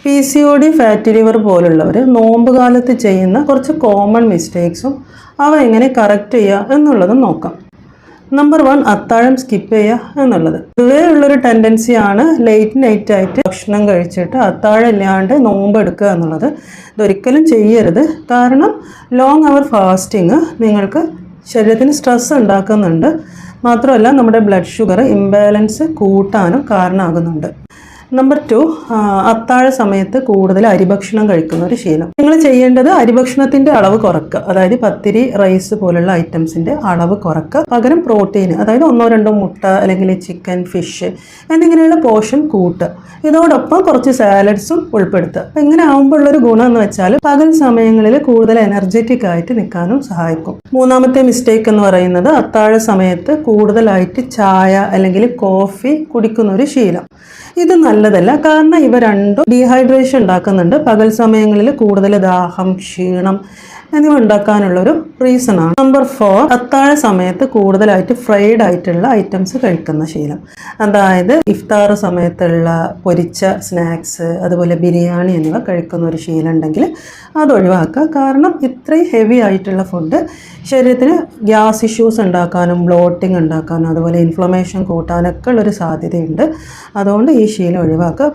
PCOD, fatty liver പോലുള്ളവർ നോമ്പ് കാലത്ത് ചെയ്യുന്ന കുറച്ച് കോമൺ മിസ്റ്റേക്സും അവ എങ്ങനെ കറക്റ്റ് ചെയ്യുക എന്നുള്ളതും നോക്കാം. നമ്പർ 1, അത്താഴം സ്കിപ്പ് ചെയ്യുക എന്നുള്ളത്. പൊതുവേ ഉള്ളൊരു ടെൻഡൻസിയാണ് ലേറ്റ് നൈറ്റായിട്ട് ഭക്ഷണം കഴിച്ചിട്ട് അത്താഴം ഇല്ലാണ്ട് നോമ്പ് എടുക്കുക എന്നുള്ളത്. ഇതൊരിക്കലും ചെയ്യരുത്. കാരണം ലോങ് അവർ ഫാസ്റ്റിങ് നിങ്ങൾക്ക് ശരീരത്തിന് സ്ട്രെസ് ഉണ്ടാക്കുന്നുണ്ട്. മാത്രമല്ല നമ്മുടെ ബ്ലഡ് ഷുഗർ ഇംബാലൻസ് കൂട്ടാനും കാരണമാകുന്നുണ്ട്. നമ്പർ 2, അത്താഴ സമയത്ത് കൂടുതൽ അരിഭക്ഷണം കഴിക്കുന്ന ഒരു ശീലം. നിങ്ങൾ ചെയ്യേണ്ടത് അരിഭക്ഷണത്തിൻ്റെ അളവ് കുറയ്ക്കുക. അതായത് പത്തിരി, റൈസ് പോലുള്ള ഐറ്റംസിൻ്റെ അളവ് കുറയ്ക്കുക. പകരം പ്രോട്ടീൻ, അതായത് 1-2 മുട്ട അല്ലെങ്കിൽ ചിക്കൻ, ഫിഷ് എന്നിങ്ങനെയുള്ള പോർഷൻ കൂട്ടുക. ഇതോടൊപ്പം കുറച്ച് സാലഡ്സും ഉൾപ്പെടുത്തുക. അപ്പം ഇങ്ങനെ ആകുമ്പോഴുള്ളൊരു ഗുണം എന്ന് വെച്ചാൽ പകൽ സമയങ്ങളിൽ കൂടുതൽ എനർജറ്റിക് ആയിട്ട് നിൽക്കാനും സഹായിക്കും. മൂന്നാമത്തെ മിസ്റ്റേക്ക് എന്ന് പറയുന്നത് അത്താഴ സമയത്ത് കൂടുതലായിട്ട് ചായ അല്ലെങ്കിൽ കോഫി കുടിക്കുന്ന ഒരു ശീലം. ഇത് നല്ലതല്ല. കാരണം ഇവ രണ്ടും ഡീഹൈഡ്രേഷൻ ഉണ്ടാക്കുന്നുണ്ട്. പകൽ സമയങ്ങളിൽ കൂടുതൽ ദാഹം, ക്ഷീണം എന്നിവ ഉണ്ടാക്കാനുള്ളൊരു റീസണാണ്. നമ്പർ 4, അത്താഴ സമയത്ത് കൂടുതലായിട്ട് ഫ്രൈഡ് ആയിട്ടുള്ള ഐറ്റംസ് കഴിക്കുന്ന ശീലം. അതായത് ഇഫ്താർ സമയത്തുള്ള പൊരിച്ച സ്നാക്സ്, അതുപോലെ ബിരിയാണി എന്നിവ കഴിക്കുന്ന ഒരു ശീലം ഉണ്ടെങ്കിൽ അത് ഒഴിവാക്കുക. കാരണം ഇത്രയും ഹെവി ആയിട്ടുള്ള ഫുഡ് ശരീരത്തിന് ഗ്യാസ് ഇഷ്യൂസ് ഉണ്ടാക്കാനും ബ്ലോട്ടിങ് ഉണ്ടാക്കാനും അതുപോലെ ഇൻഫ്ലമേഷൻ കൂട്ടാനൊക്കെ ഉള്ളൊരു സാധ്യതയുണ്ട്. അതുകൊണ്ട് ഈ ശീലം ഒഴിവാക്കുക.